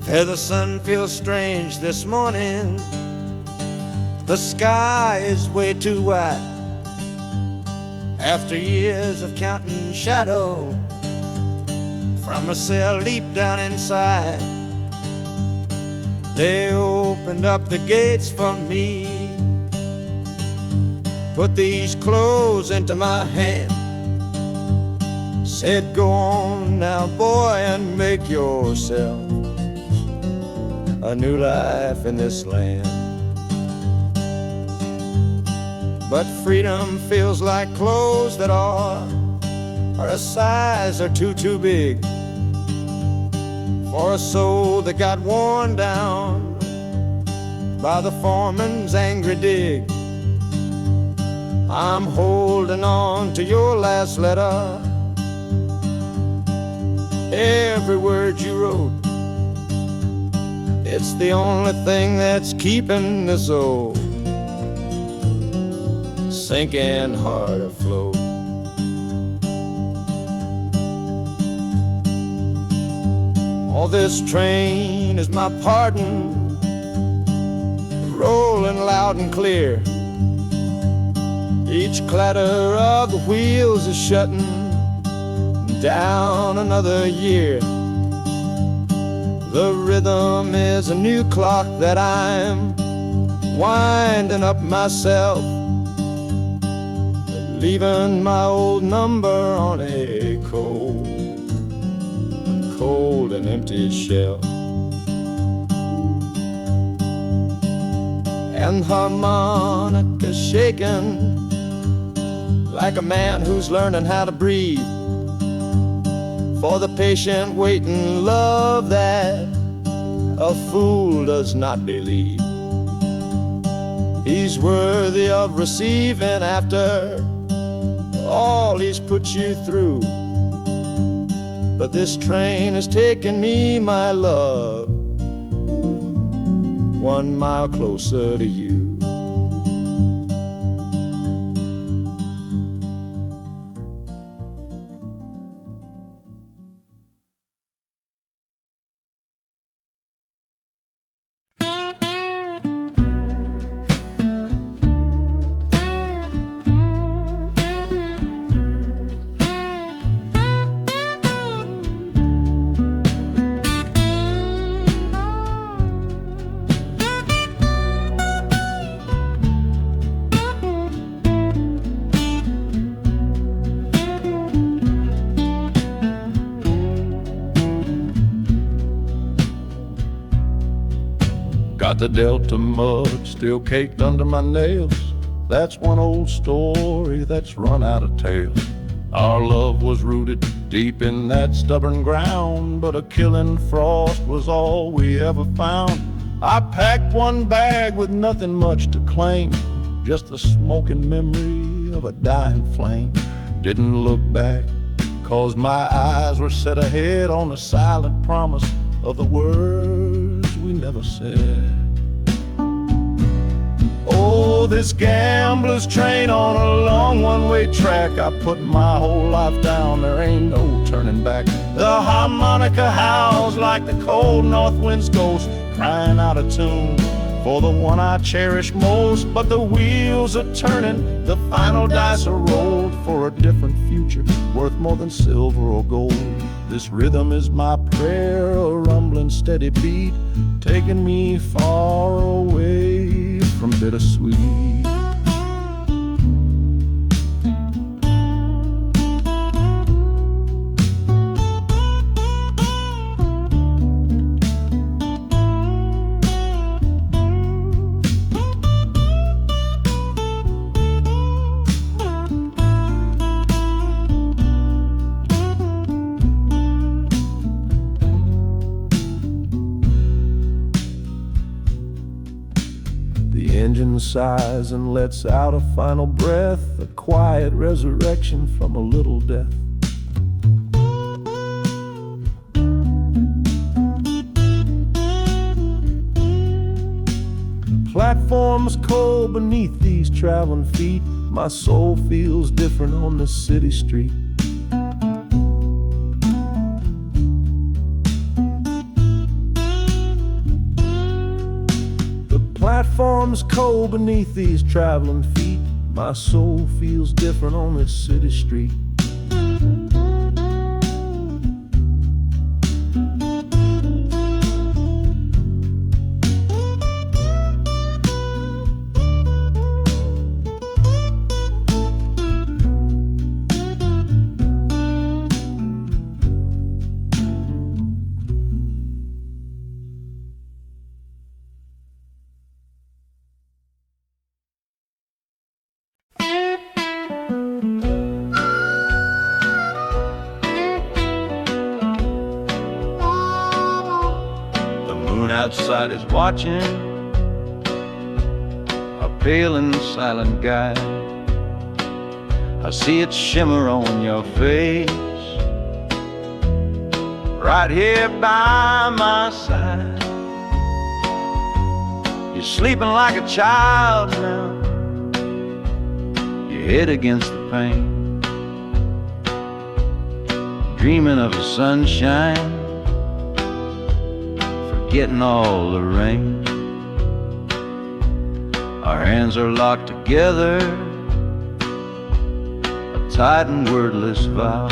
Yeah, the sun feels strange this morning. The sky is way too wide. After years of counting shadow from a cell deep down inside, they opened up the gates for me, put these clothes into my hand, said, go on now, boy, and make yourself a new life in this land. But freedom feels like clothes that are a size or two too big for a soul that got worn down by the foreman's angry dig. I'm holding on to your last letter, every word you wrote. It's the only thing that's keeping this old sinking heart afloat. Oh, this train is my pardon, rolling loud and clear. Each clatter of the wheels is shutting down another year. The rhythm is a new clock that I'm winding up myself, leaving my old number on a cold and empty shelf. And harmonica shaking like a man who's learning how to breathe, for the patient waiting love that a fool does not believe. He's worthy of receiving after all he's put you through. But this train has taken me, my love, 1 mile closer to you. Got the Delta mud still caked under my nails. That's one old story that's run out of tales. Our love was rooted deep in that stubborn ground, but a killing frost was all we ever found. I packed one bag with nothing much to claim, just the smoking memory of a dying flame. Didn't look back, 'cause my eyes were set ahead on the silent promise of the words we never said. Oh, this gambler's train on a long one-way track. I put my whole life down, there ain't no turning back. The harmonica howls like the cold north wind's ghost, crying out a tune for the one I cherish most. But the wheels are turning, the final dice are rolled for a different future worth more than silver or gold. This rhythm is my prayer, a rumbling steady beat, taking me far away from bittersweet. The engine sighs and lets out a final breath, a quiet resurrection from a little death. Platforms cold beneath these traveling feet. My soul feels different on this city street. platforms cold beneath these traveling feet. My soul feels different on this city street. The moon outside is watching, a pale and silent guide. I see it shimmer on your face, right here by my side. You're sleeping like a child now, your head against the pane, dreaming of the sunshine, forgetting all the rain. Our hands are locked together, a tight and wordless vow.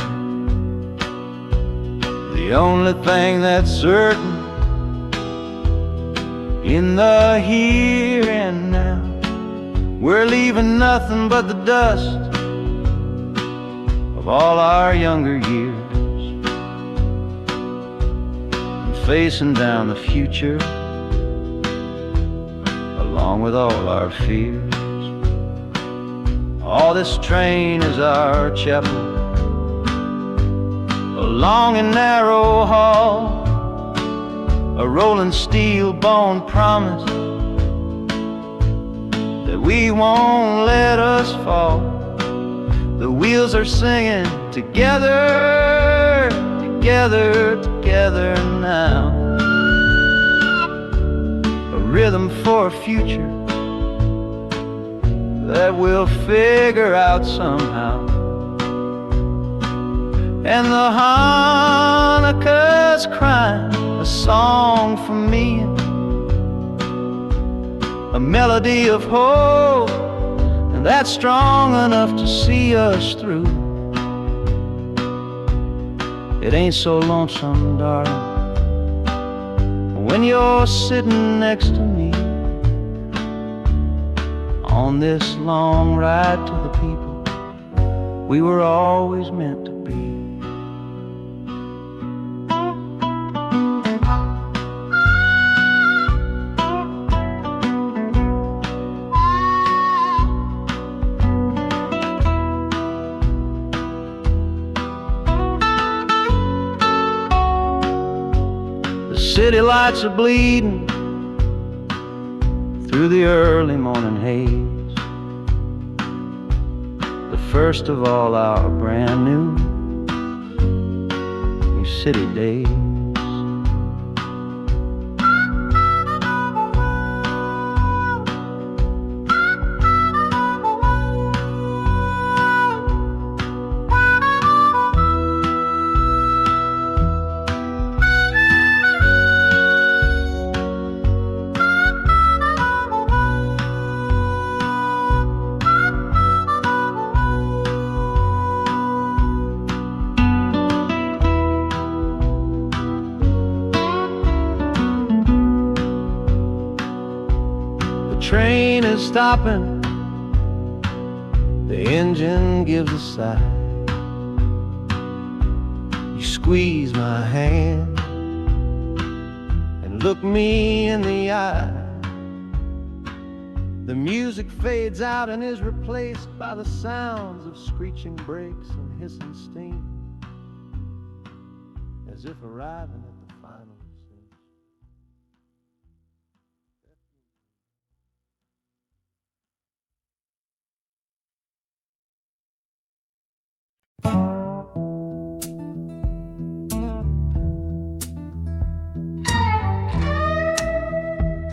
The only thing that's certain in the here and now, we're leaving nothing but the dust of all our younger years, and facing down the future along with all our fears. Oh, this train is our chapel, a long and narrow hall, a rolling steel bone promise that we won't let us fall. The wheels are singing together, together, together now. A rhythm for a future that we'll figure out somehow. And the Hanukkah's crying a song for me, a melody of hope, and that's strong enough to see us through. It ain't so lonesome, darling, when you're sitting next to me on this long ride to the people we were always meant to be. The city lights are bleeding through the early morning haze, the first of all our brand new city days. The train is stopping, the engine gives a sigh. You squeeze my hand and look me in the eye. The music fades out and is replaced by the sounds of screeching brakes and hissing steam, as if arriving at the final scene.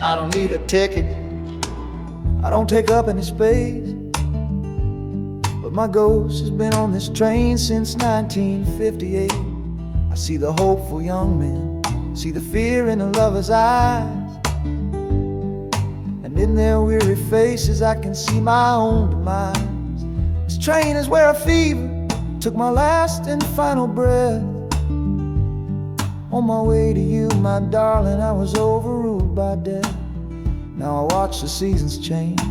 I don't need a ticket, I don't take up any space, but my ghost has been on this train since 1958. I see the hopeful young men, see the fear in a lover's eyes, and And in their weary faces I can see my own demise. This train is where a fever took my last and final breath. On my way to you, my darling, I was overruled by death. Now I watch the seasons change,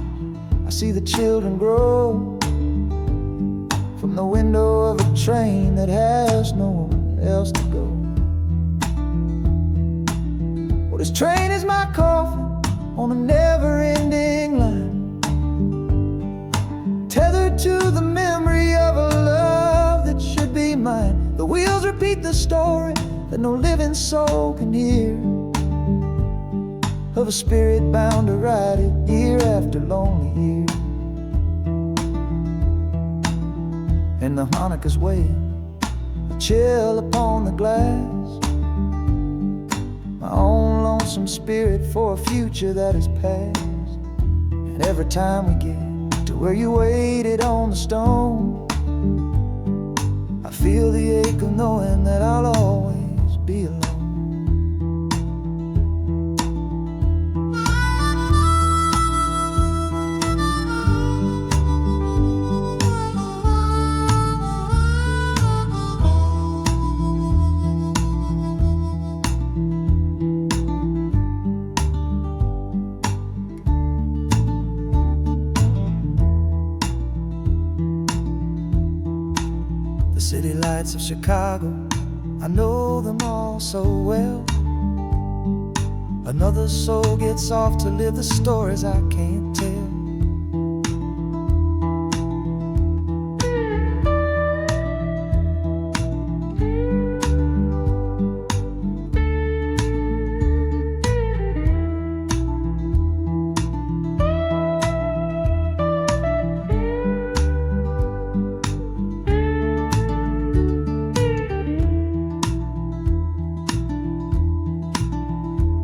I see the children grow, from the window of a train that has nowhere else to go. Well, this train is my coffin on a never-ending line, tethered to the memory of a love that should be mine. The wheels repeat the story that no living soul can hear, of a spirit bound to ride it year after lonely year. And the Hanukkah's weighing a chill upon the glass, my own lonesome spirit for a future that is past. And every time we get to where you waited on the stone, I feel the ache of knowing that I'll always be alone. The city lights of Chicago, I know them all so well. Another soul gets off to live the stories I can't tell.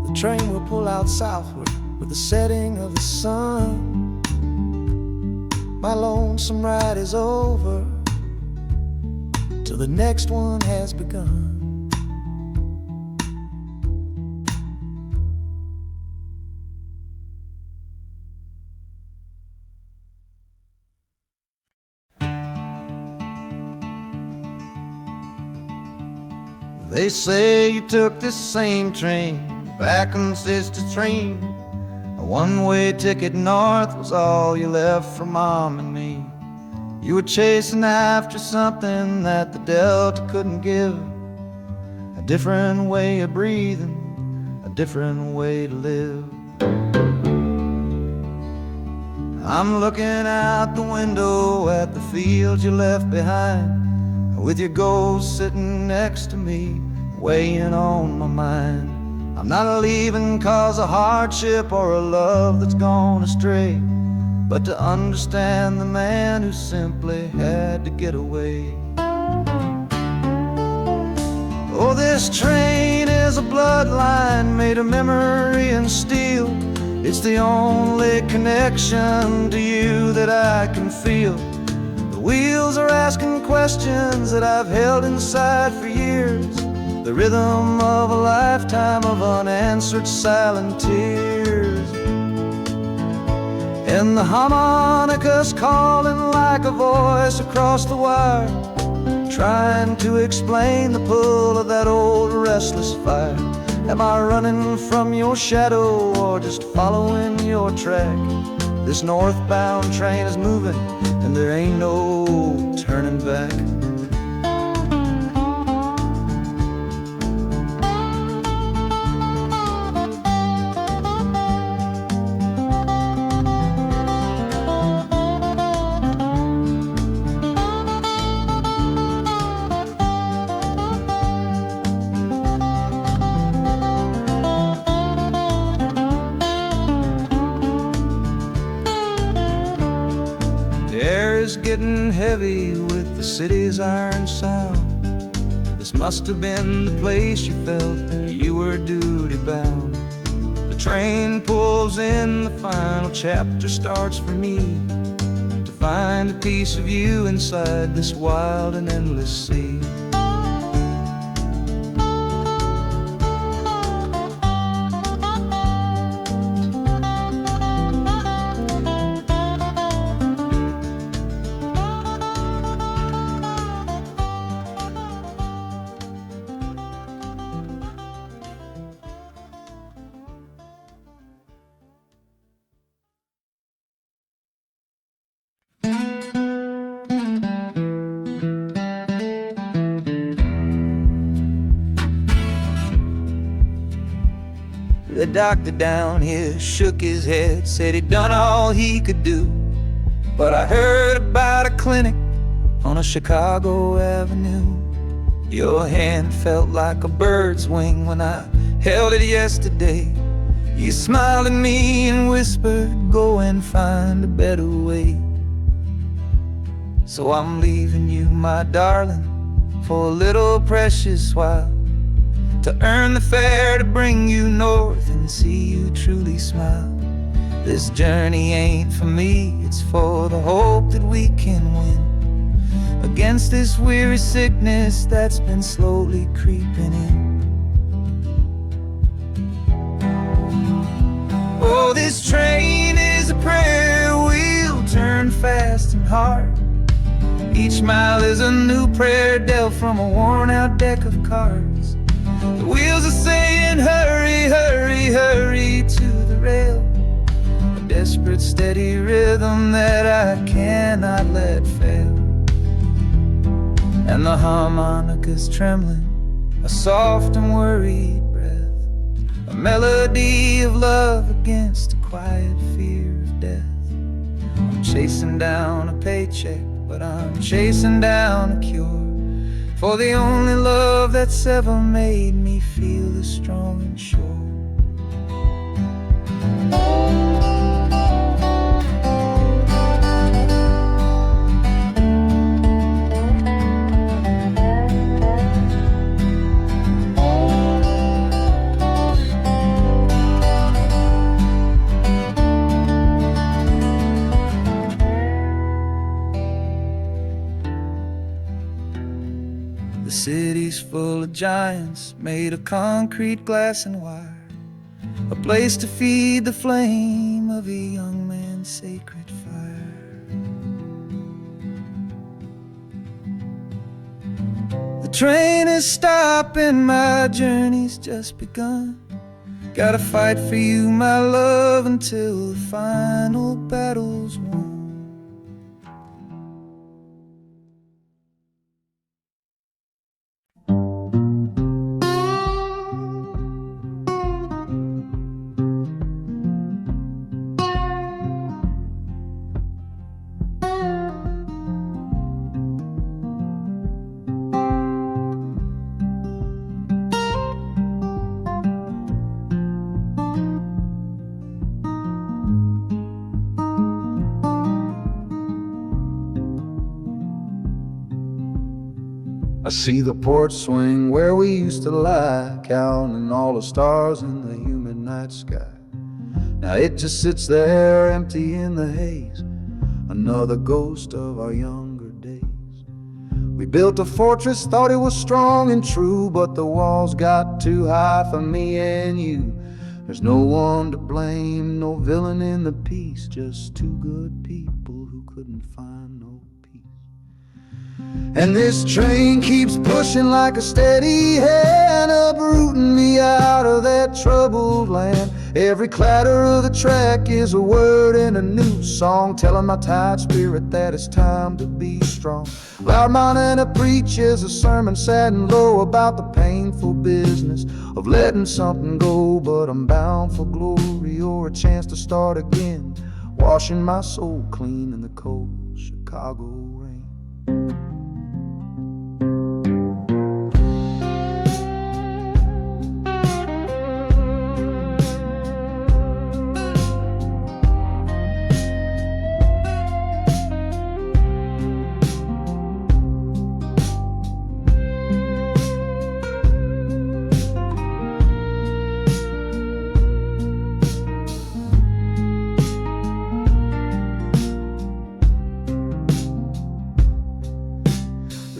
The train will pull out southward with the setting of the sun. My lonesome ride is over till the next one has begun. They say you took this same train back on Sister Train. A one-way ticket north was all you left for Mom and me. You were chasing after something that the Delta couldn't give, a different way of breathing, a different way to live. I'm looking out the window at the fields you left behind, with your ghost sitting next to me, weighing on my mind. I'm not leaving cause of hardship or a love that's gone astray, but to understand the man who simply had to get away. Oh, this train is a bloodline made of memory and steel. It's the only connection to you that I can feel. The wheels are asking questions that I've held inside for years, the rhythm of a lifetime of unanswered silent tears. And the harmonica's calling like a voice across the wire, trying to explain the pull of that old restless fire. Am I running from your shadow or just following your track? This northbound train is moving and there ain't no turning back. The air is getting heavy with the city's iron sound. This must have been the place you felt that you were duty bound. The train pulls in, the final chapter starts for me, to find a piece of you inside this wild and endless sea. doctor down here shook his head, said he'd done all he could do. But I heard about a clinic on a Chicago avenue. Your hand felt like a bird's wing when I held it yesterday. You smiled at me and whispered, go and find a better way. So I'm leaving you, my darling, for a little precious while, to earn the fare to bring you north and see you truly smile. This journey ain't for me, it's for the hope that we can win against this weary sickness that's been slowly creeping in. Oh, this train is a prayer wheel, turn fast and hard. Each mile is a new prayer dealt from a worn-out deck of cards. The wheels are saying, hurry, hurry, hurry to the rail. A desperate, steady rhythm that I cannot let fail. And the harmonica's trembling, a soft and worried breath, a melody of love against a quiet fear of death. I'm chasing down a paycheck, but I'm chasing down a cure for the only love that's ever made me feel this strong and sure. The city's full of giants made of concrete, glass, and wire, a place to feed the flame of a young man's sacred fire. The train is stopping, my journey's just begun. Gotta fight for you, my love, until the final battle's won. I see the porch swing where we used to lie, counting all the stars in the humid night sky. Now it just sits there empty in the haze, another ghost of our younger days. We built a fortress, thought it was strong and true, but the walls got too high for me and you. There's no one to blame, no villain in the piece, just two good people who couldn't find no peace. And this train keeps pushing like a steady hand, uprooting me out of that troubled land. Every clatter of the track is a word in a new song, telling my tired spirit that it's time to be strong. Loud Montana preaches a sermon sad and low about the painful business of letting something go, but I'm bound for glory or a chance to start again, washing my soul clean in the cold Chicago rain.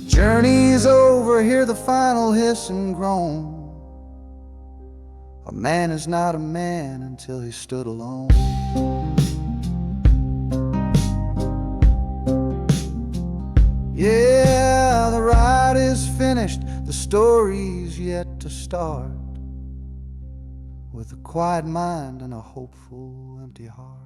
Journey's over, hear the final hiss and groan. A man is not a man until he stood alone. Yeah, the ride is finished, the story's yet to start, with a quiet mind and a hopeful empty heart.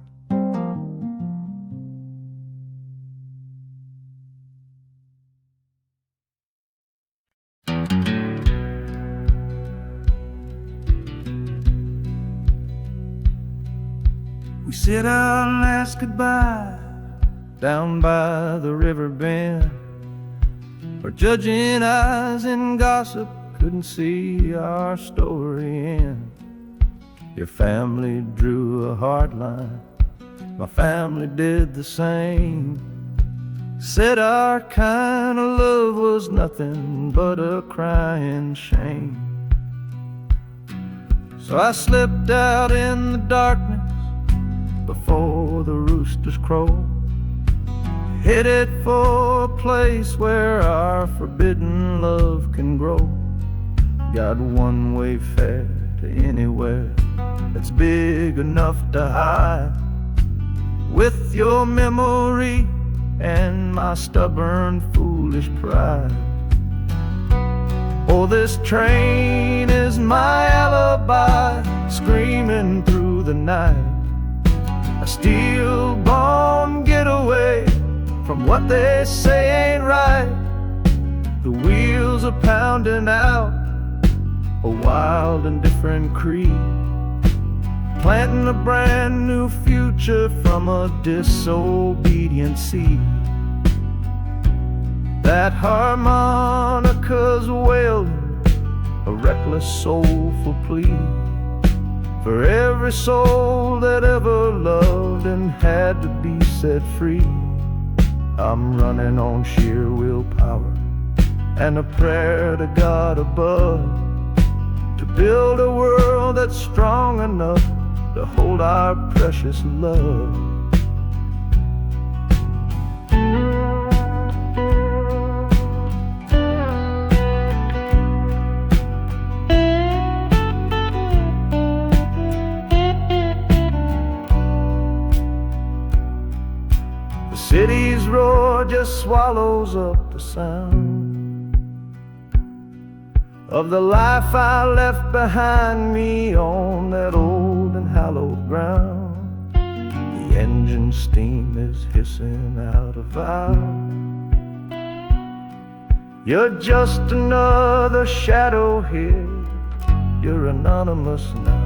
said our last goodbye down by the river bend, where judging eyes and gossip couldn't see our story end. Your family drew a hard line, my family did the same. Said our kind of love was nothing but a crying shame. So I slipped out in the darkness before the roosters crowed, headed for a place where our forbidden love can grow. Got one-way fare to anywhere that's big enough to hide, with your memory and my stubborn, foolish pride. Oh, this train is my alibi, screaming through the night. A steel bomb getaway from what they say ain't right. The wheels are pounding out a wild and different creed, planting a brand new future from a disobedient seed. That harmonica's wailing a reckless, soulful plea for every soul that ever loved and had to be set free. I'm running on sheer willpower and a prayer to God above, to build a world that's strong enough to hold our precious love. The city's roar just swallows up the sound of the life I left behind me on that old and hallowed ground. The engine steam is hissing out of valve. You're just another shadow here, you're anonymous now.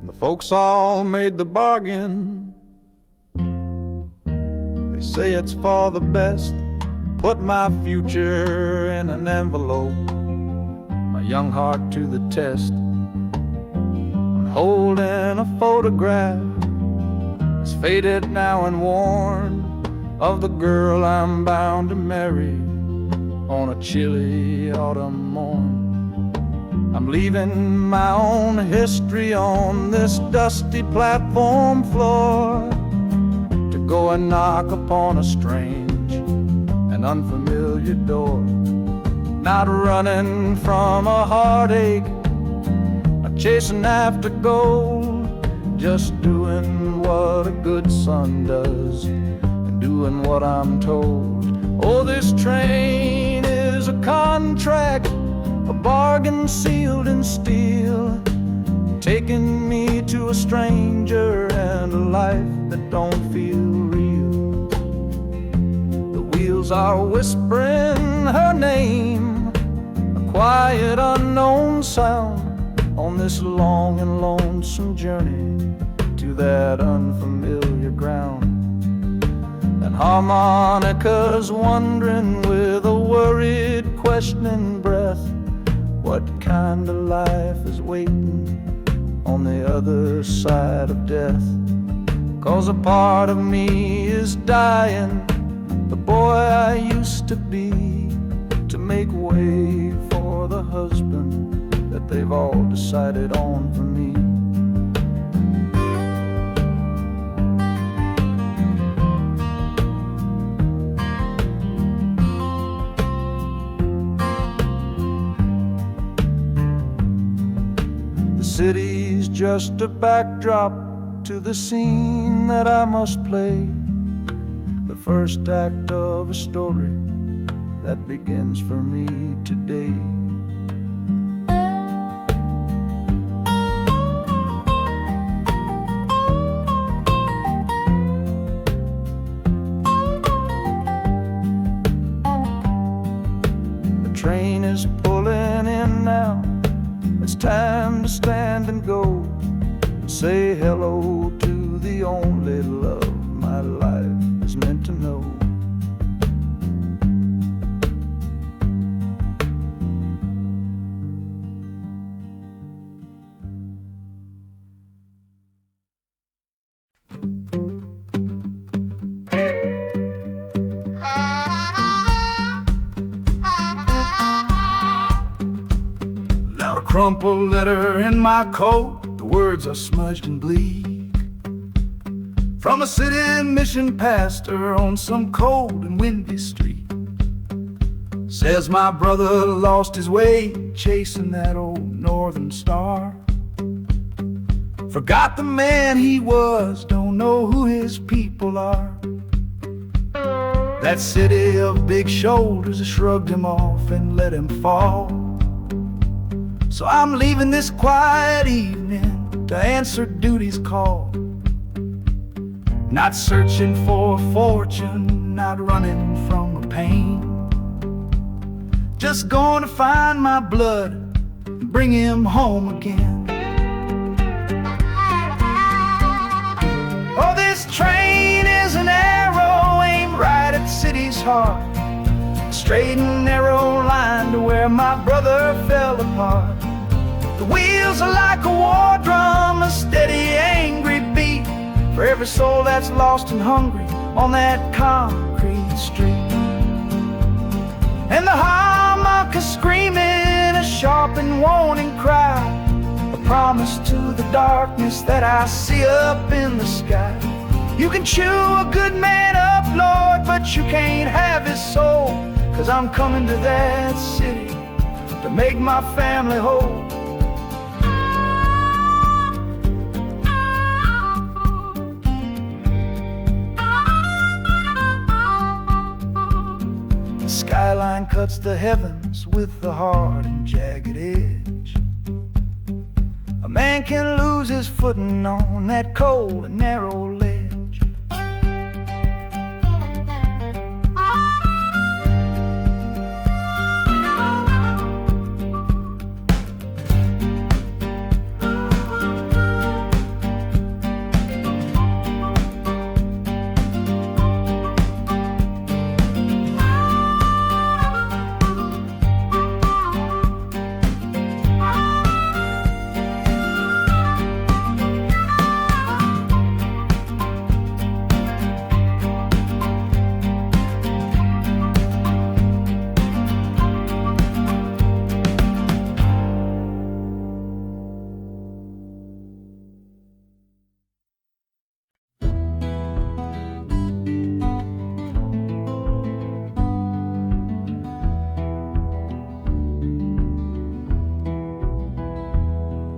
The folks all made the bargain. They say it's for the best. Put my future in an envelope, my young heart to the test. I'm holding a photograph, it's faded now and worn, of the girl I'm bound to marry on a chilly autumn morn. I'm leaving my own history on this dusty platform floor, to go and knock upon a strange and unfamiliar door. Not running from a heartache, not chasing after gold, just doing what a good son does and doing what I'm told. Oh, this train is a contract, a bargain sealed in steel, taking me to a stranger and a life that don't feel real. The wheels are whispering her name, a quiet unknown sound, on this long and lonesome journey to that unfamiliar ground. And harmonica's wondering with a worried, questioning breath, what kind of life is waiting on the other side of death? 'Cause a part of me is dying, the boy I used to be, to make way for the husband that they've all decided on for me. city's just a backdrop to the scene that I must play, the first act of a story that begins for me today. The train is pulling in now. It's time to stand and go, say hello to the only love my life is meant to know. Now a crumpled letter in my coat, the words are smudged and bleak, from a city mission pastor on some cold and windy street. Says my brother lost his way chasing that old northern star, forgot the man he was, don't know who his people are. That city of big shoulders has shrugged him off and let him fall. So I'm leaving this quiet evening to answer duty's call. Not searching for a fortune, not running from a pain, just going to find my blood and bring him home again. Oh, this train is an arrow aimed right at the city's heart, a straight and narrow line to where my brother fell apart. The wheels are like a war drum, a steady, angry beat for every soul that's lost and hungry on that concrete street. And the harmonica screaming a sharp and warning cry, a promise to the darkness that I see up in the sky. You can chew a good man up, Lord, but you can't have his soul, 'cause I'm coming to that city to make my family whole. Skyline cuts the heavens with the hard and jagged edge. A man can lose his footing on that cold and narrow ledge.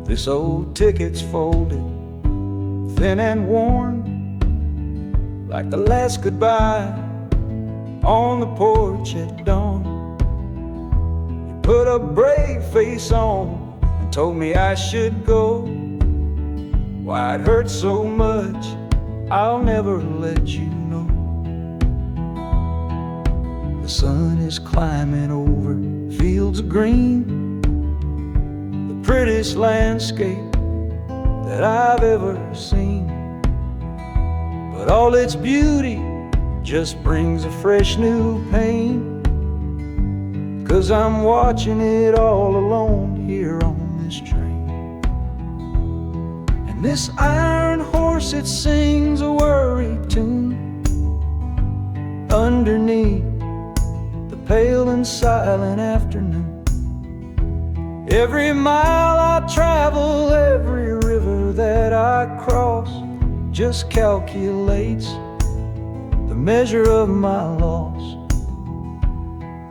This old ticket's folded, thin and worn, like the last goodbye on the porch at dawn. You put a brave face on and told me I should go. Why it hurts so much, I'll never let you know. The sun is climbing over fields of green, prettiest landscape that I've ever seen. But all its beauty just brings a fresh new pain, 'cause I'm watching it all alone here on this train. And this iron horse, it sings a worry tune underneath the pale and silent afternoon. Every mile I travel, every river that I cross, just calculates the measure of my loss.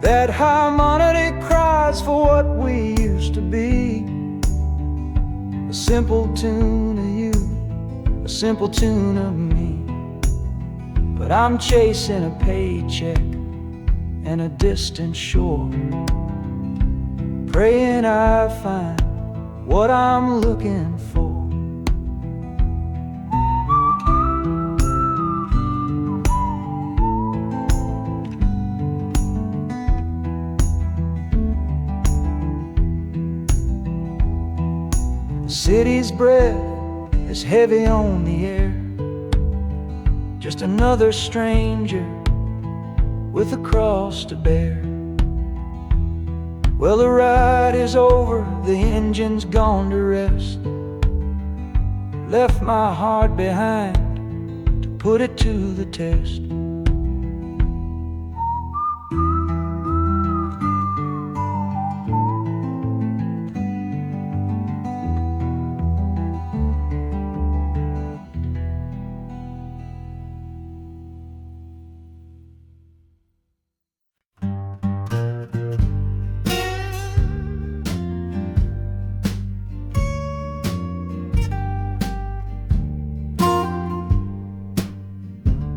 That harmonic cries for what we used to be. A simple tune of you, a simple tune of me. But I'm chasing a paycheck and a distant shore, praying I find what I'm looking for. The city's breath is heavy on the air, just another stranger with a cross to bear. Well, the ride is over, the engine's gone to rest. Left my heart behind to put it to the test.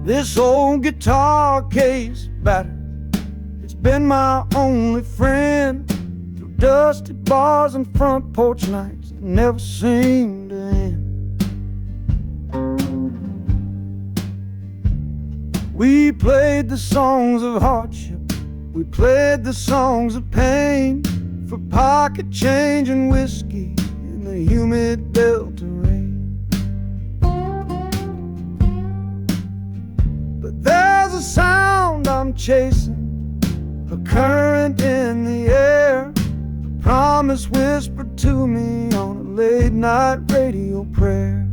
This old guitar case battered, it's been my only friend through dusty bars and front porch nights that never seem to end. We played the songs of hardship, we played the songs of pain, for pocket change and whiskey in the humid Delta rain. There's a sound I'm chasing, a current in the air, a promise whispered to me on a late night radio prayer.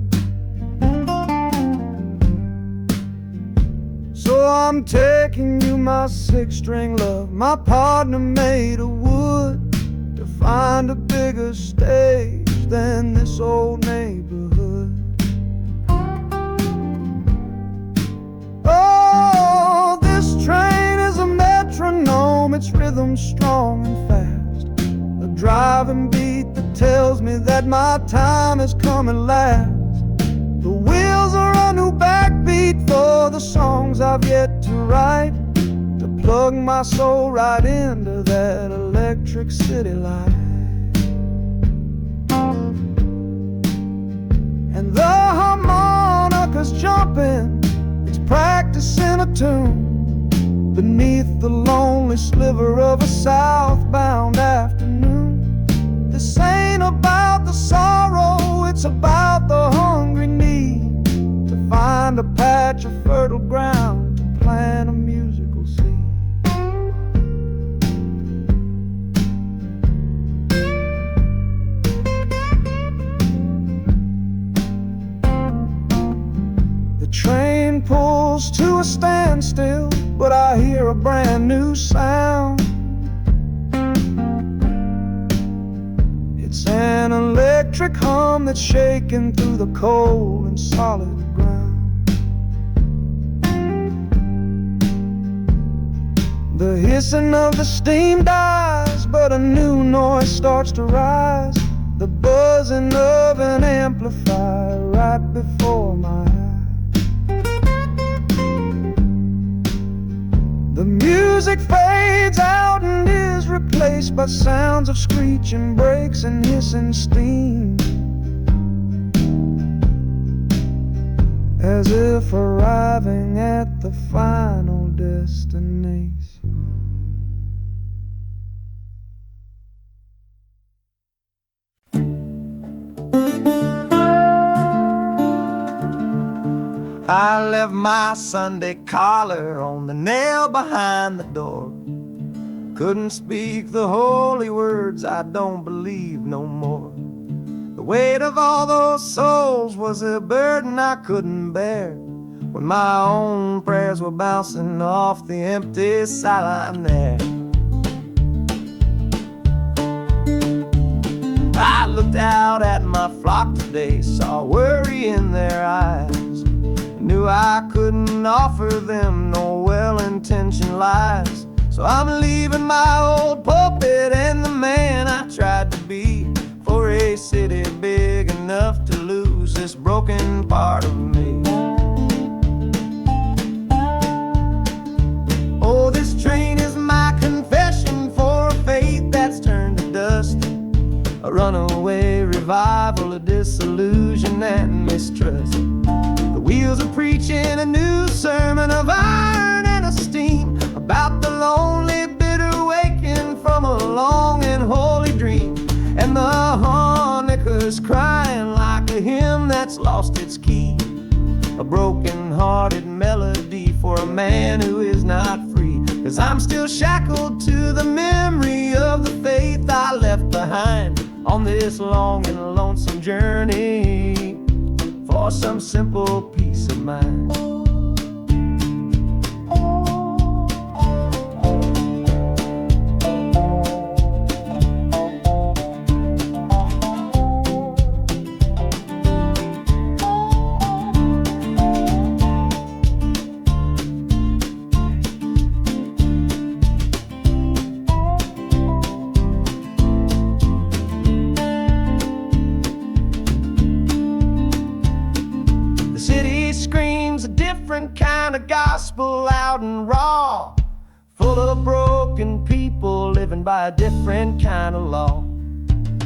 So I'm taking you, my six-string love, my partner made of wood, to find a bigger stage than this old neighborhood. Oh, this train is a metronome, its rhythm strong and fast, a driving beat that tells me that my time is coming last. The wheels are a new backbeat for the songs I've yet to write, to plug my soul right into that electric city light. And the harmonica's jumping, practicing a tune beneath the lonely sliver of a southbound afternoon. This ain't about the sorrow, it's about the hungry need to find a patch of fertile ground to plant a musical seed. The train pulls to a standstill, but I hear a brand new sound. It's an electric hum that's shaking through the cold and solid ground. The hissing of the steam dies, but a new noise starts to rise, the buzzing of an amplifier right before my eyes. The music fades out and is replaced by sounds of screeching brakes and hissing steam, as if arriving at the final destination. I left my Sunday collar on the nail behind the door. Couldn't speak the holy words, I don't believe no more. The weight of all those souls was a burden I couldn't bear, when my own prayers were bouncing off the empty sideline there. I looked out at my flock today, saw worry in their eyes, knew I couldn't offer them no well-intentioned lies. So I'm leaving my old pulpit and the man I tried to be, for a city big and this broken part of me. Oh, this train is my confession for a faith that's turned to dust, a runaway revival of disillusion and mistrust. The wheels are preaching a new sermon of iron and of steam, about the lonely, bitter waking from a long and holy dream. And the harmonicas crying like a hymn that's lost its key, a broken-hearted melody for a man who is not free. 'Cause I'm still shackled to the memory of the faith I left behind on this long and lonesome journey for some simple peace of mind. Different kind of gospel, loud and raw, full of broken people living by a different kind of law.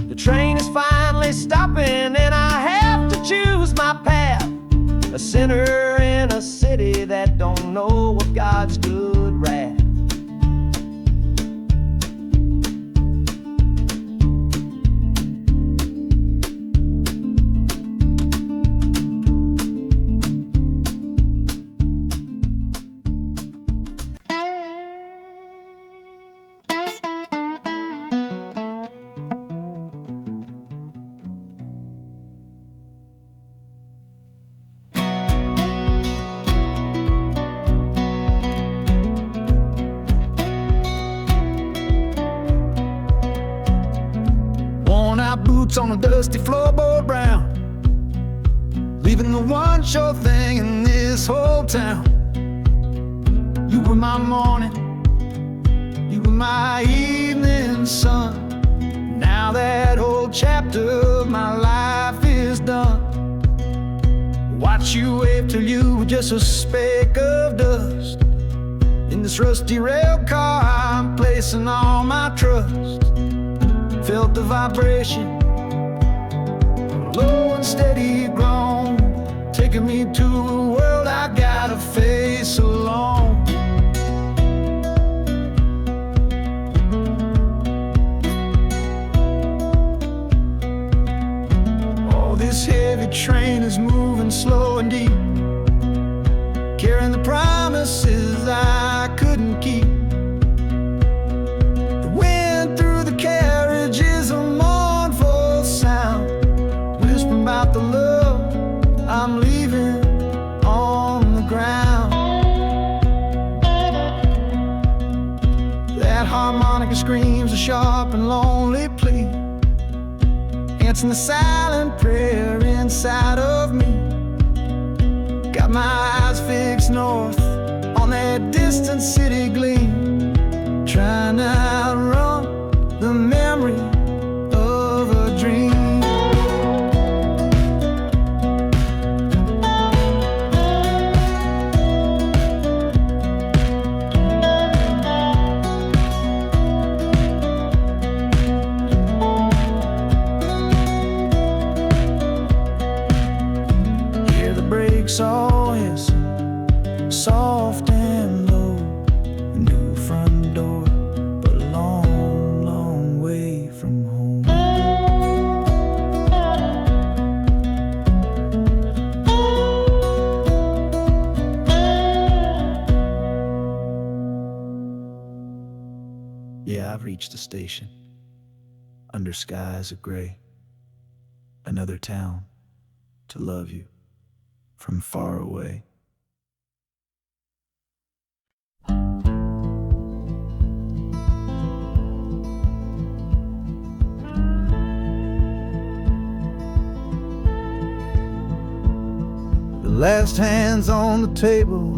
The train is finally stopping and I have to choose my path, a sinner in a city that don't know what God's good wrath. Boots on a dusty floorboard brown, leaving the one sure thing in this whole town. You were my morning, you were my evening sun. Now that whole chapter of my life is done. Watch you wave till you were just a speck of dust. In this rusty rail car I'm placing all my trust. Felt the vibration, low and steady grown, taking me to a world I gotta face alone. Oh, this heavy train is moving slow and deep, carrying the promises I couldn't keep. The wind through the carriage is a mournful sound, whispering about the love I'm leaving on the ground. That harmonica screams a sharp and lonely plea, answering the silent prayer inside of me. Got my eyes fixed north on that distant city gleam, trying to outrun the memory of a dream. Hear the brakes all hiss, soft and low. A new front door, but a long, long way from home. Yeah, I've reached the station, under skies of gray. Another town to love you from far away. The last hand's on the table,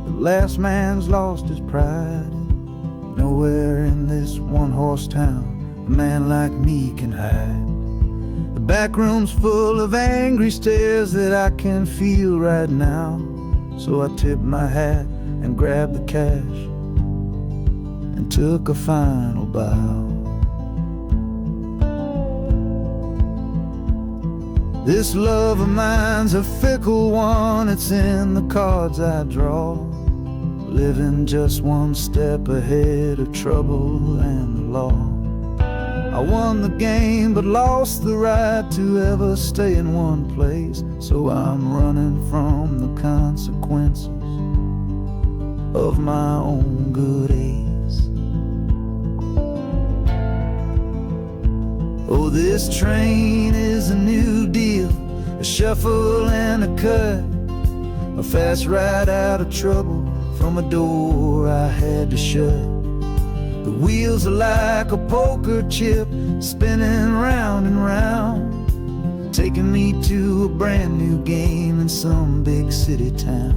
the last man's lost his pride. Nowhere in this one-horse town a man like me can hide. The back room's full of angry stares that I can feel right now. So I tipped my hat and grabbed the cash and took a final bow. This love of mine's a fickle one, it's in the cards I draw. Living just one step ahead of trouble and the law. I won the game but lost the right to ever stay in one place. So I'm running from the consequences of my own good ace. Oh, this train is a new deal, a shuffle and a cut, a fast ride out of trouble from a door I had to shut. The wheels are like a poker chip, spinning round and round, taking me to a brand new game in some big city town.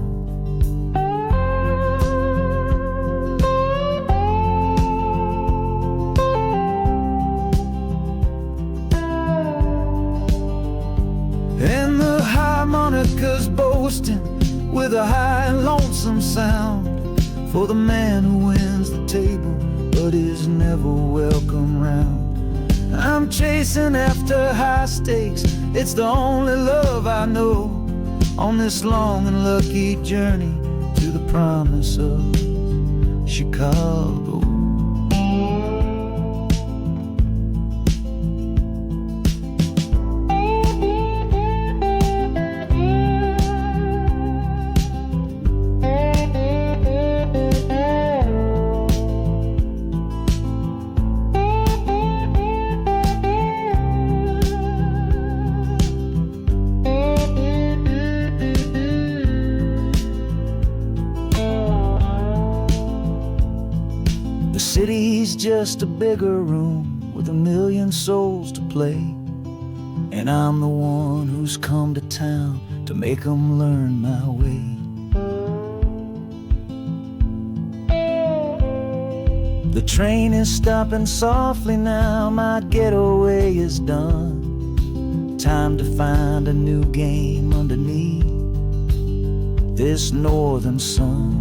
And the harmonica's boasting with a high and lonesome sound for the man who wins the table but is never welcome round. I'm chasing after high stakes, it's the only love I know on this long and lucky journey to the promise of Chicago. The city's just a bigger room with a million souls to play, and I'm the one who's come to town to make 'em learn my way. The train is stopping softly now, my getaway is done. Time to find a new game underneath this northern sun.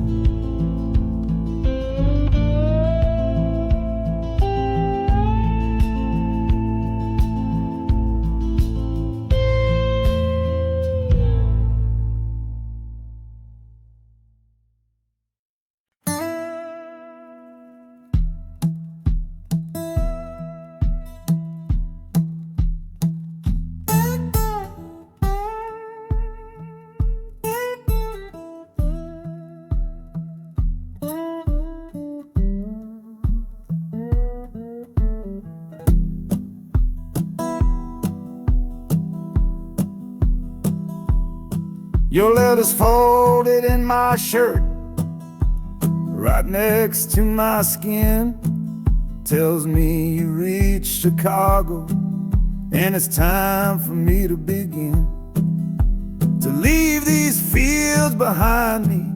Your letter's folded in my shirt, right next to my skin. Tells me you reached Chicago, and it's time for me to begin. To leave these fields behind me,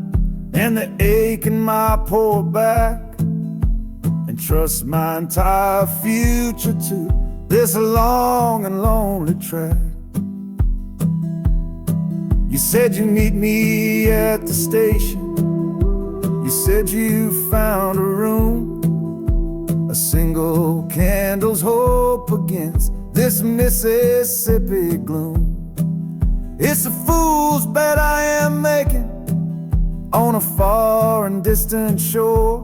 and the ache in my poor back, and trust my entire future to this long and lonely track. You said you'd meet me at the station. You said you found a room, a single candle's hope against this Mississippi gloom. It's a fool's bet I am making on a far and distant shore,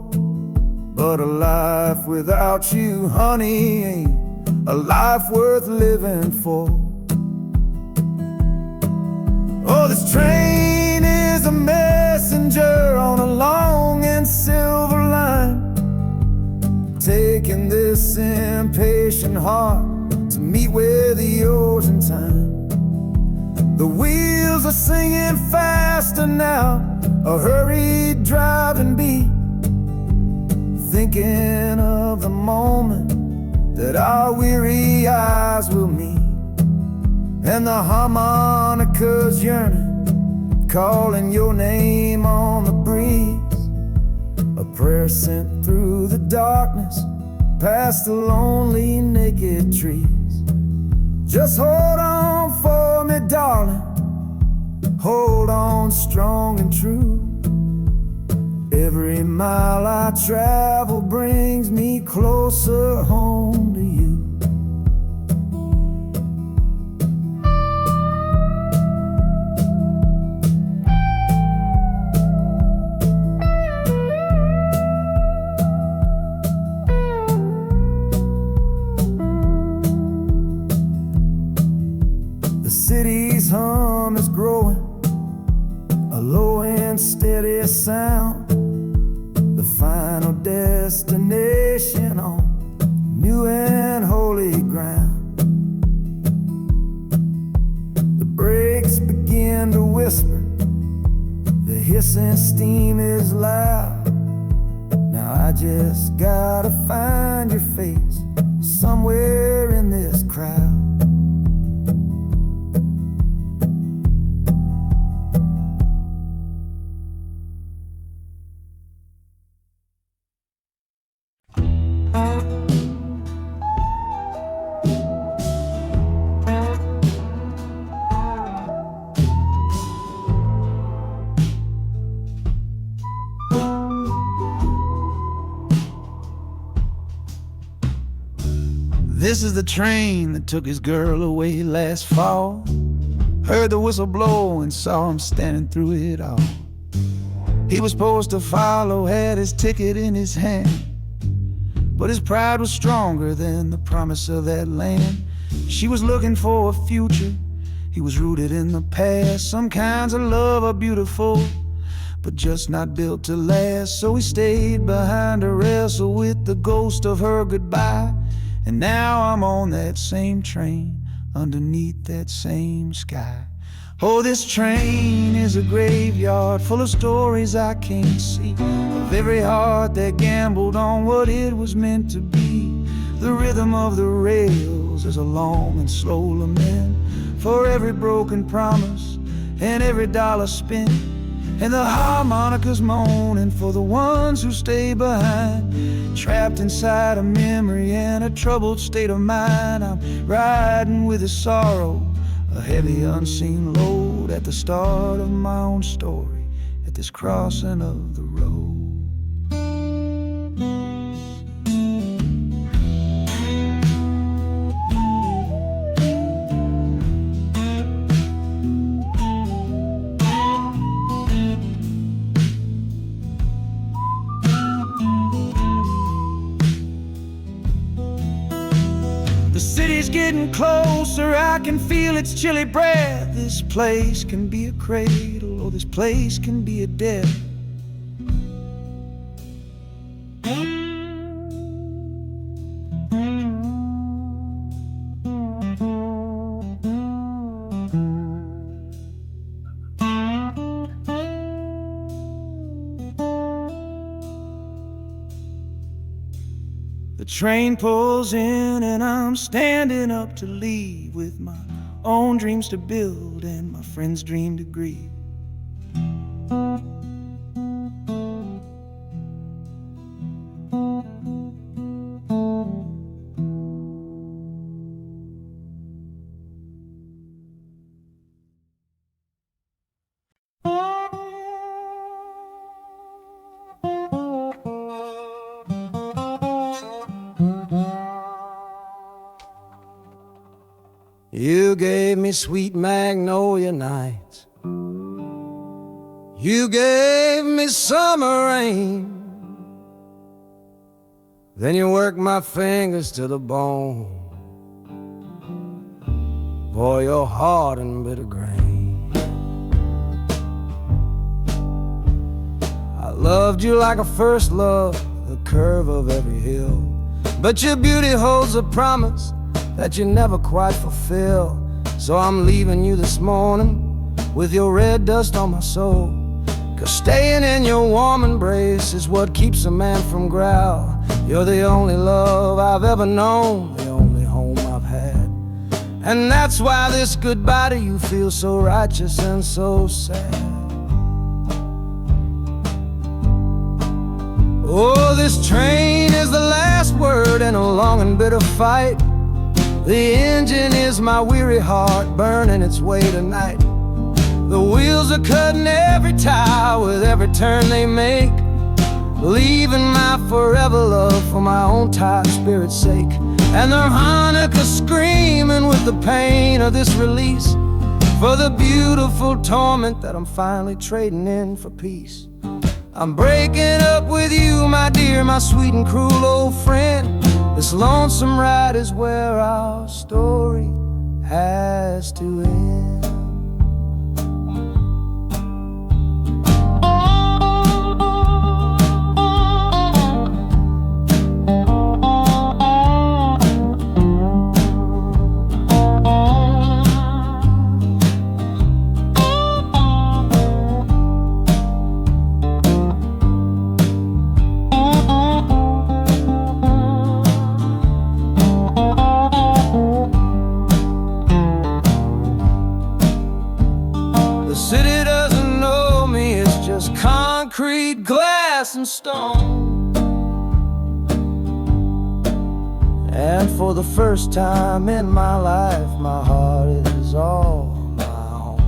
but a life without you, honey, ain't a life worth living for. Oh, this train is a messenger on a long and silver line, taking this impatient heart to meet with yours in time. The wheels are singing faster now, a hurried driving beat, thinking of the moment that our weary eyes will meet. And the harmonica's yearning, calling your name on the breeze. A prayer sent through the darkness, past the lonely naked trees. Just hold on for me, darling. Hold on strong and true. Every mile I travel brings me closer home to you. The city's hum is growing, a low and steady sound. The final destination on new and holy ground. The brakes begin to whisper, the hissing steam is loud. Now I just gotta find your face somewhere in this crowd. This is the train that took his girl away last fall. Heard the whistle blow and saw him standing through it all. He was supposed to follow, had his ticket in his hand, but his pride was stronger than the promise of that land. She was looking for a future, he was rooted in the past. Some kinds of love are beautiful, but just not built to last. So he stayed behind to wrestle with the ghost of her goodbye. And now I'm on that same train, underneath that same sky. Oh, this train is a graveyard full of stories I can't see, of every heart that gambled on what it was meant to be. The rhythm of the rails is a long and slow lament for every broken promise and every dollar spent, and the harmonicas moaning for the ones who stay behind, trapped inside a memory and a troubled state of mind. I'm riding with a sorrow, a heavy unseen load, at the start of my own story, at this crossing of the road. The city's getting closer, I can feel its chilly breath. This place can be a cradle, or this place can be a death. The train pulls in and I'm standing up to leave, with my own dreams to build and my friends' dream to grieve. You gave me sweet magnolia nights, you gave me summer rain, then you worked my fingers to the bone. Boy, you're hard and bitter grain. I loved you like a first love, the curve of every hill, but your beauty holds a promise that you never quite fulfill. So I'm leaving you this morning with your red dust on my soul, 'cause staying in your warm embrace is what keeps a man from growl. You're the only love I've ever known, the only home I've had, and that's why this goodbye to you feels so righteous and so sad. Oh, this train is the last word in a long and bitter fight. The engine is my weary heart burning its way tonight. The wheels are cutting every tire with every turn they make, leaving my forever love for my own tired spirit's sake. And the harmonica screaming with the pain of this release, for the beautiful torment that I'm finally trading in for peace. I'm breaking up with you, my dear, my sweet and cruel old friend. This lonesome ride is where our story has to end. The city doesn't know me, it's just concrete, glass, and stone. And for the first time in my life, my heart is all my own.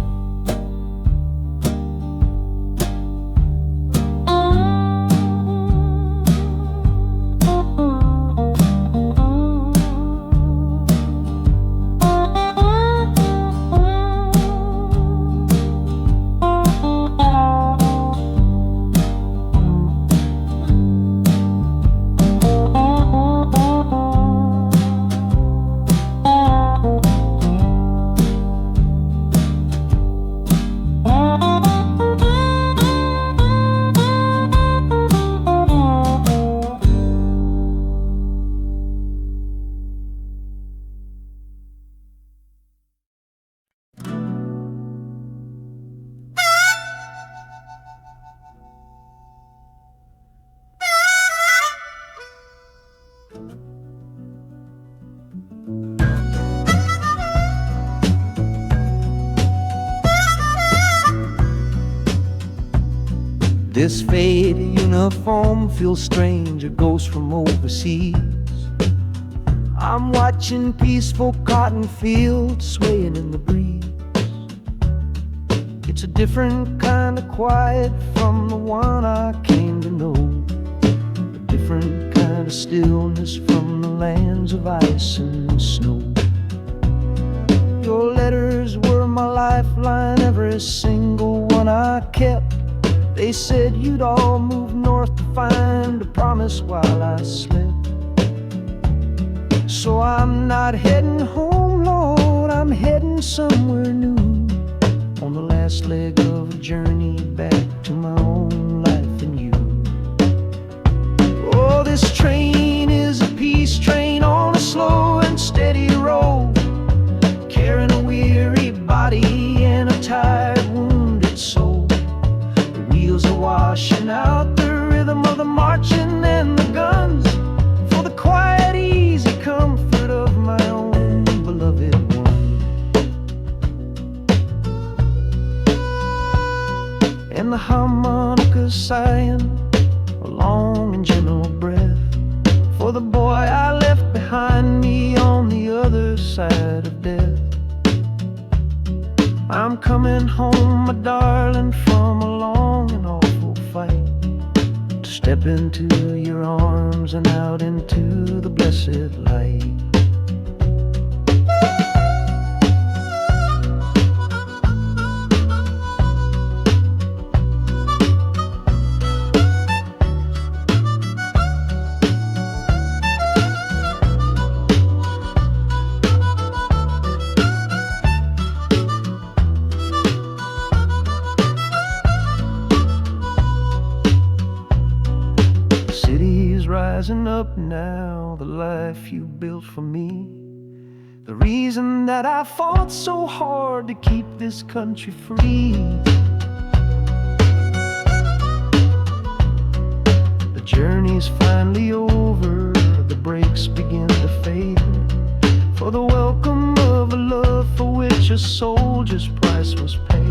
This faded uniform feels strange, a ghost from overseas. I'm watching peaceful cotton fields swaying in the breeze. It's a different kind of quiet from the one I came to know, a different kind of stillness from the lands of ice and snow. Your letters were my lifeline, every single one I kept. They said you'd all move north to find a promise while I slept. So I'm not heading home, Lord, I'm heading somewhere new, on the last leg of a journey back to my own life and you. Oh, this train is a peace train on a slow and steady road, carrying a weary body and a tired, wounded soul. The wheels are washing out the rhythm of the marching and the guns, for the quiet, easy comfort of my own beloved one. And the harmonica's sighing a long and gentle breath for the boy I left behind me on the other side of death. I'm coming home, my darling, from a long and awful fight, to step into your arms and out into the blessed light. Rising up now, the life you built for me, the reason that I fought so hard to keep this country free. The journey's finally over, the brakes begin to fade, for the welcome of a love for which a soldier's price was paid.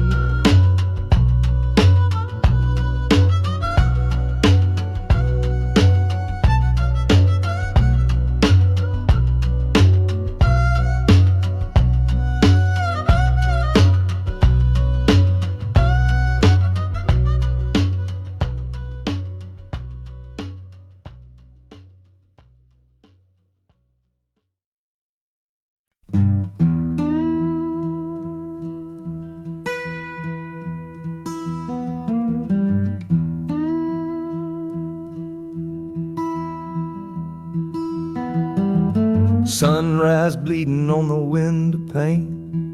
Sunrise bleeding on the window pane,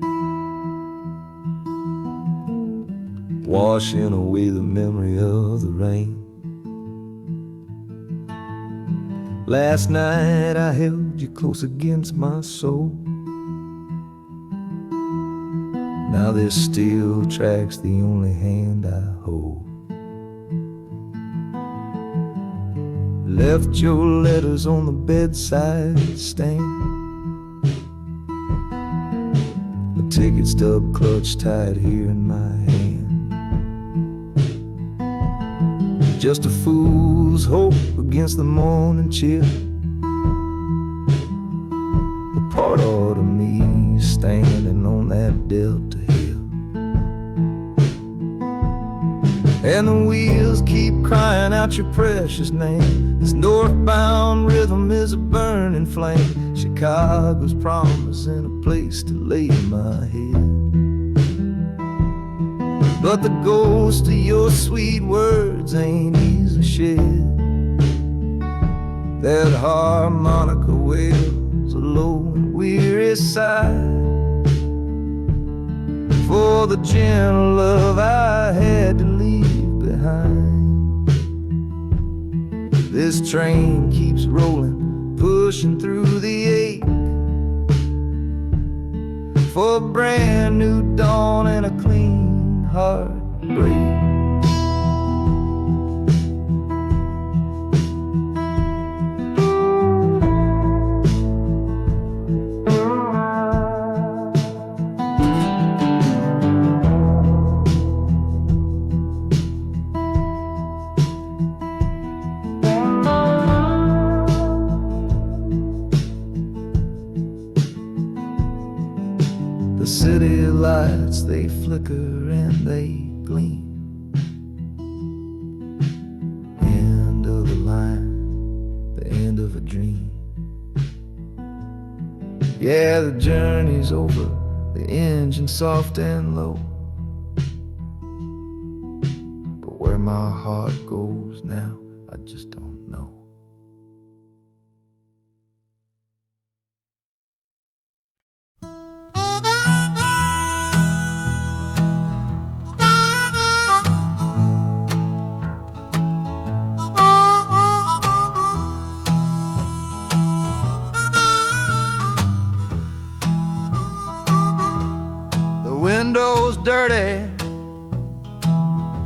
washing away the memory of the rain. Last night I held you close against my soul. Now this steel track's the only hand I hold. Left your letters on the bedside stand, the ticket stub clutched tight here in my hand. Just a fool's hope against the morning chill, the part of me standing on that Delta hill. And the wheels keep crying out your precious name. This northbound rhythm is a burning flame. Chicago's promising a place to lay my head. But the ghost of your sweet words ain't easy shed. That harmonica wails a low and weary sigh for the gentle love I had to leave behind. This train keeps rolling, pushing through the ache, for a brand new dawn and a clean heartbreak. The city lights, they flicker and they gleam. End of the line, the end of a dream. Yeah, the journey's over, the engine soft and low. But where my heart goes now, I just don't know. Windows dirty,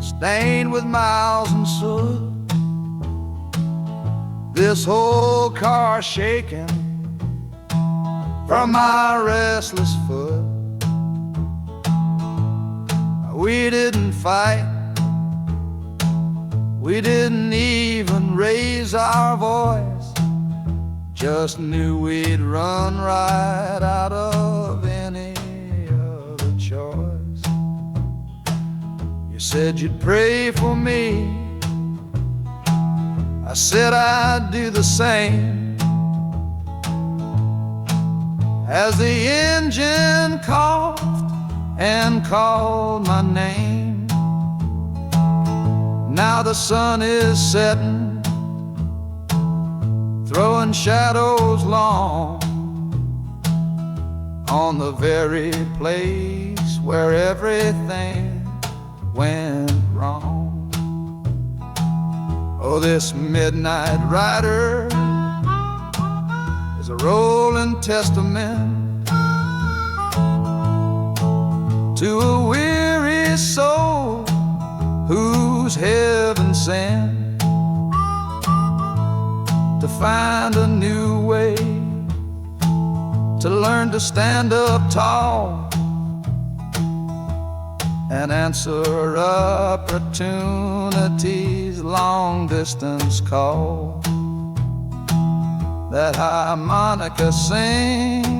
stained with miles and soot. This whole car shaking from my restless foot. We didn't fight, we didn't even raise our voice, just knew we'd run right out of any choice. You said you'd pray for me, I said I'd do the same. As the engine coughed and called my name, now the sun is setting, throwing shadows long on the very place where everything went wrong. Oh, this midnight rider is a rolling testament to a weary soul whose heaven sent to find a new way, to learn to stand up tall and answer opportunity's long-distance call. That harmonica sings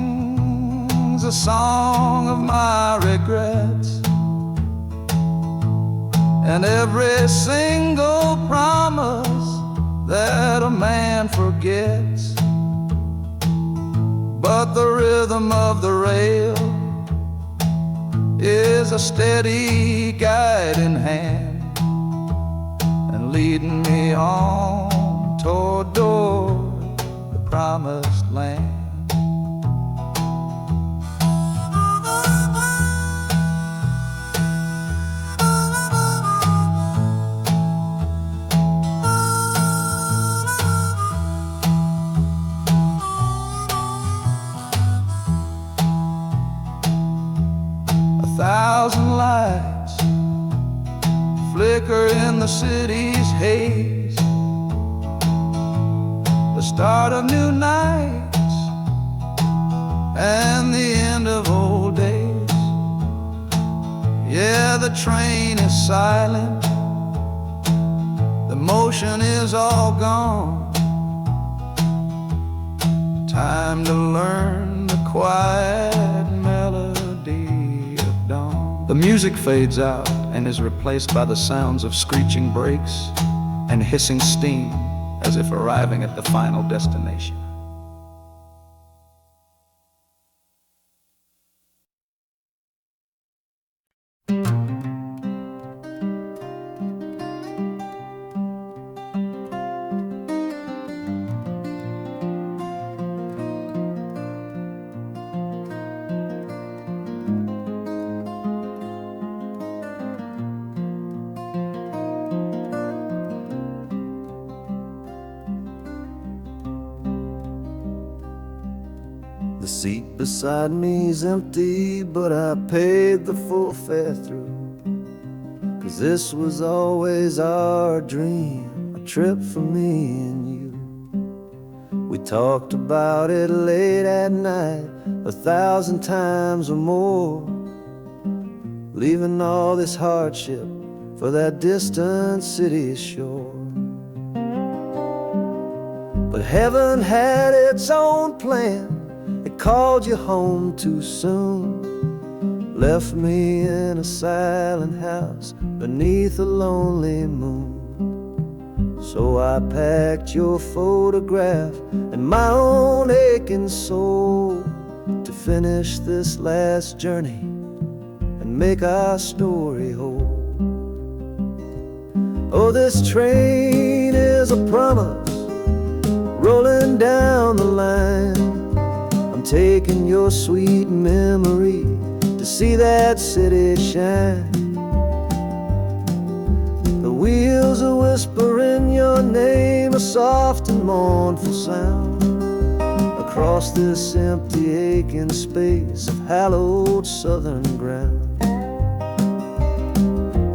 a song of my regrets, and every single promise that a man forgets. But the rhythm of the rail is a steady guiding hand, and leading me on toward the promised land. 1,000 lights flicker in the city's haze, the start of new nights and the end of old days. Yeah, the train is silent, the motion is all gone. Time to learn the quiet melody of dawn. The music fades out and is replaced by the sounds of screeching brakes and hissing steam, as if arriving at the final destination. The seat beside me's empty, but I paid the full fare through. 'Cause this was always our dream, a trip for me and you. We talked about it late at night, 1,000 times or more, leaving all this hardship for that distant city shore. But heaven had its own plan. It called you home too soon, left me in a silent house beneath a lonely moon. So I packed your photograph and my own aching soul to finish this last journey and make our story whole. Oh, this train is a promise rolling down the line, taking your sweet memory to see that city shine. The wheels are whispering your name, a soft and mournful sound, across this empty aching space of hallowed southern ground.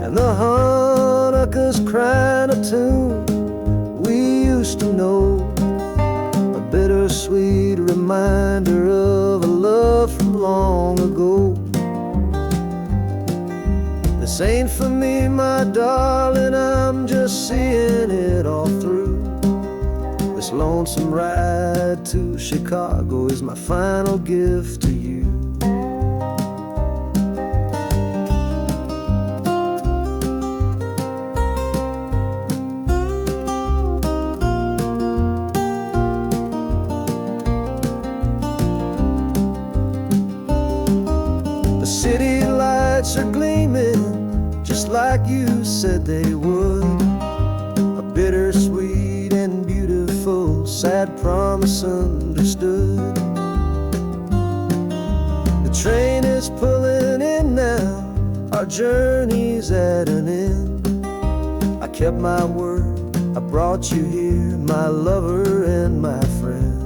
And the Hanukkah's crying a tune we used to know, a bittersweet reminder of a love from long ago. This ain't for me, my darling, I'm just seeing it all through. This lonesome ride to Chicago is my final gift to you. City lights are gleaming just like you said they would, a bittersweet and beautiful sad promise understood. The train is pulling in now, our journey's at an end. I kept my word, I brought you here, my lover and my friend.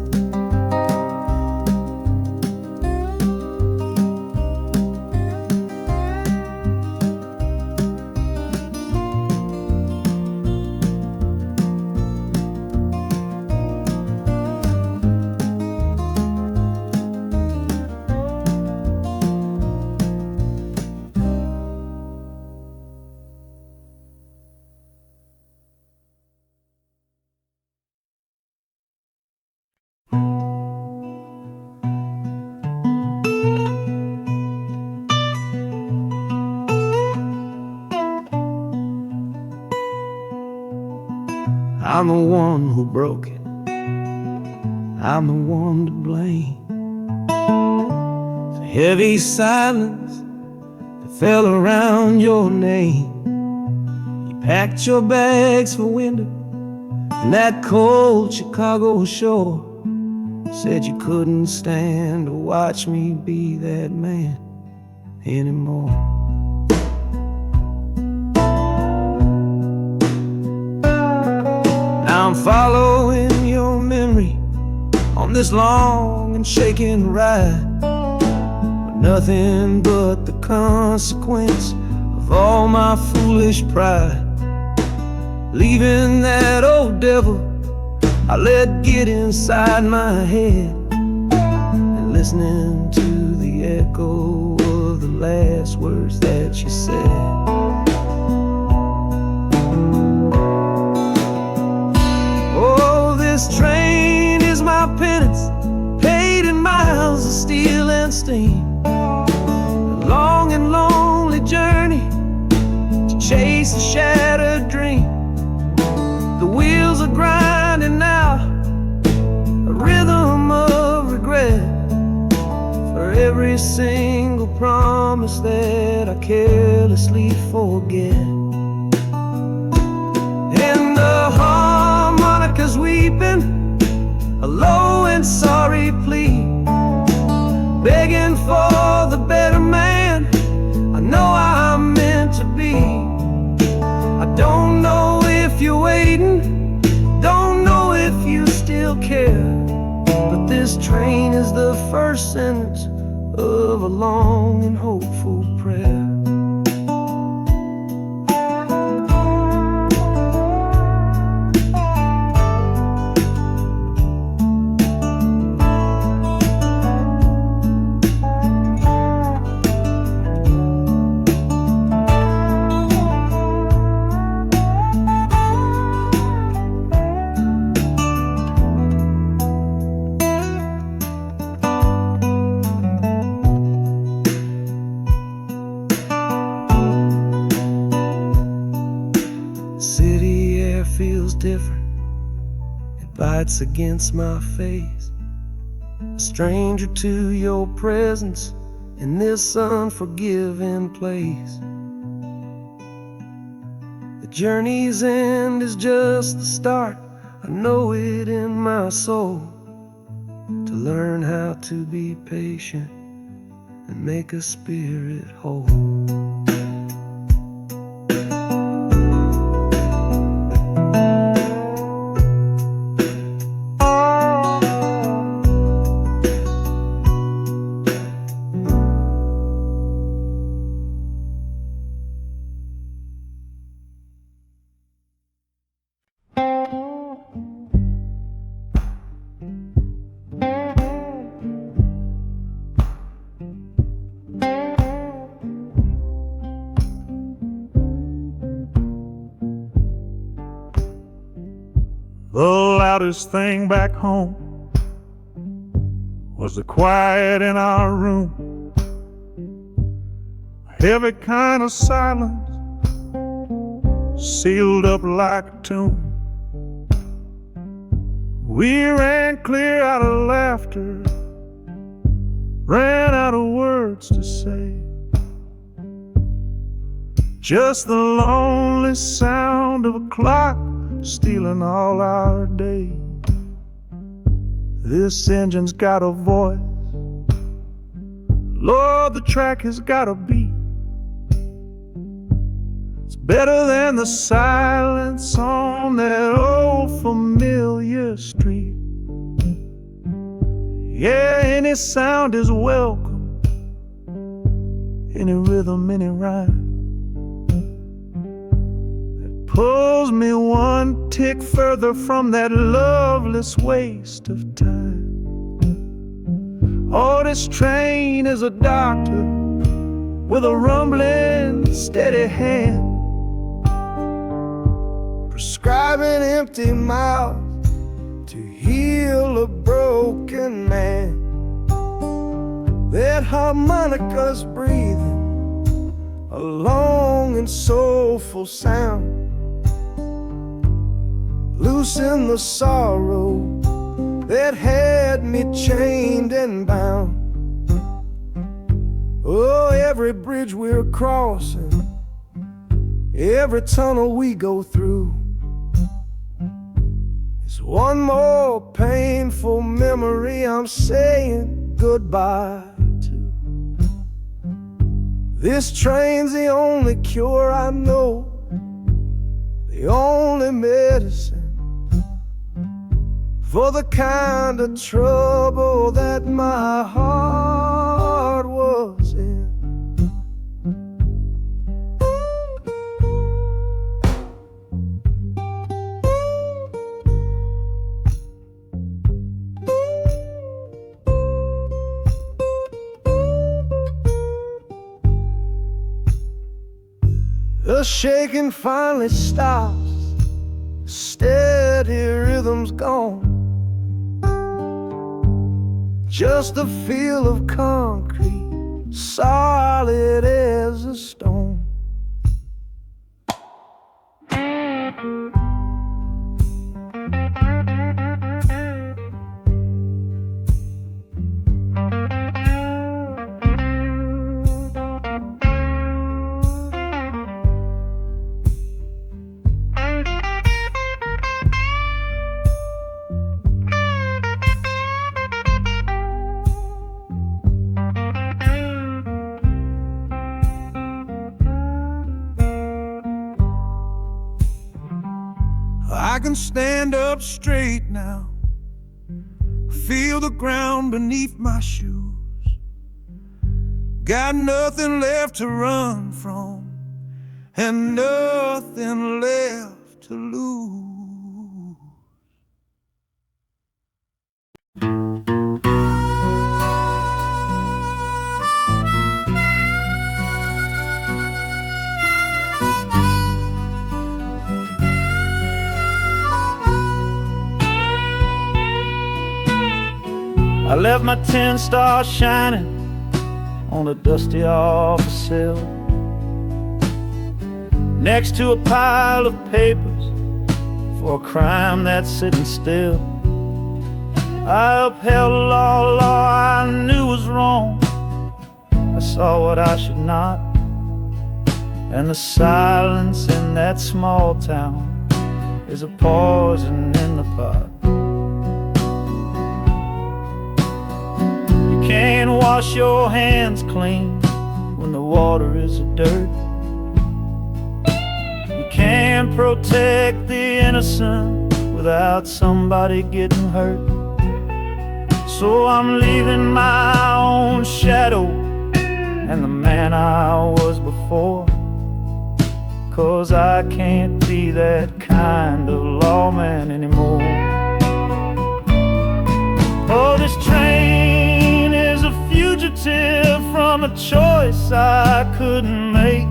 I'm the one who broke it, I'm the one to blame. The heavy silence that fell around your name. You packed your bags for winter in that cold Chicago shore. Said you couldn't stand to watch me be that man anymore. Now I'm following your memory on this long and shaking ride, but nothing but the consequence of all my foolish pride. Leaving that old devil I let get inside my head, and listening to the echo of the last words that she said. Oh, this train is my penance, paid in miles of steel and steam. A long and lonely journey to chase a shattered dream. The wheels are grinding out a rhythm of regret for every single promise that I carelessly forget. And the harmonica's weeping a low and sorry plea, begging for the better man I know I'm meant to be. I don't know if you're waiting, don't know if you still care, but this train is the first sentence of a long and hopeful prayer. City air feels different, it bites against my face. A stranger to your presence in this unforgiving place. The journey's end is just the start, I know it in my soul. To learn how to be patient and make a spirit whole. The loudest thing back home was the quiet in our room. A heavy kind of silence, sealed up like a tomb. We ran clear out of laughter, ran out of words to say. Just the lonely sound of a clock stealing all our day. This engine's got a voice, Lord, the track has got a beat. It's better than the silence on that old familiar street. Yeah, any sound is welcome, any rhythm, any rhyme. Pulls me one tick further from that loveless waste of time. Oh, this train is a doctor with a rumbling, steady hand, prescribing empty mouths to heal a broken man. That harmonica's breathing a long and soulful sound. Loosen the sorrow that had me chained and bound. Oh, every bridge we're crossing, every tunnel we go through is one more painful memory I'm saying goodbye to. This train's the only cure I know, the only medicine for the kind of trouble that my heart was live. The shaking finally stops, steady rhythm's gone. Just a feel of concrete, solid as a stone. I can stand up straight now, feel the ground beneath my shoes. Got nothing left to run from, and nothing left to lose. I left my 10 stars shining on a dusty office sill, next to a pile of papers for a crime that's sitting still. I upheld a law I knew was wrong. I saw what I should not, and the silence in that small town is a poison in the pot. You can't wash your hands clean when the water is dirt. You can't protect the innocent without somebody getting hurt. So I'm leaving my own shadow and the man I was before, 'cause I can't be that kind of lawman anymore. Oh, this train is a fugitive from a choice I couldn't make,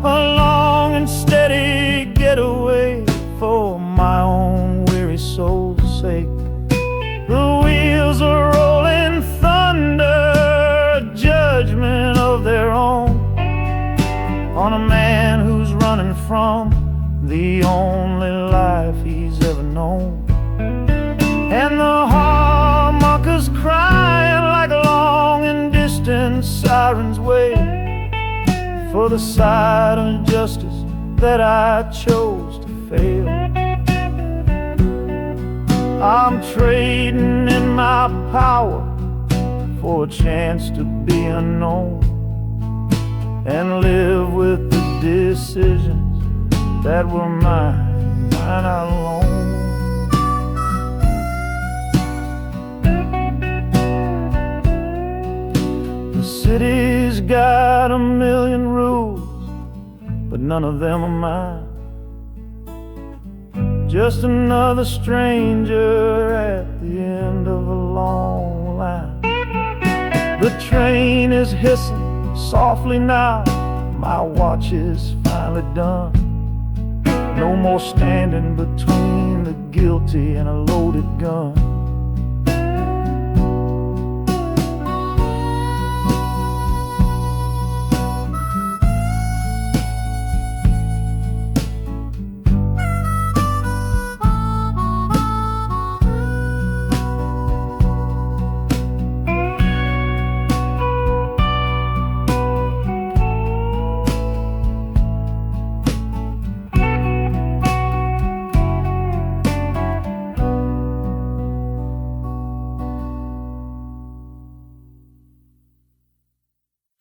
a long and steady getaway for my own weary soul's sake. The wheels are rolling thunder, a judgment of their own, on a man who's running from the only life he's ever known. And the harmonicas crying like long and distant sirens wait for the side of justice that I chose to fail. I'm trading in my power for a chance to be unknown and live with the decisions that were mine alone. The city's got a million rules, but none of them are mine. Just another stranger at the end of a long line. The train is hissing softly now, my watch is finally done. No more standing between the guilty and a loaded gun.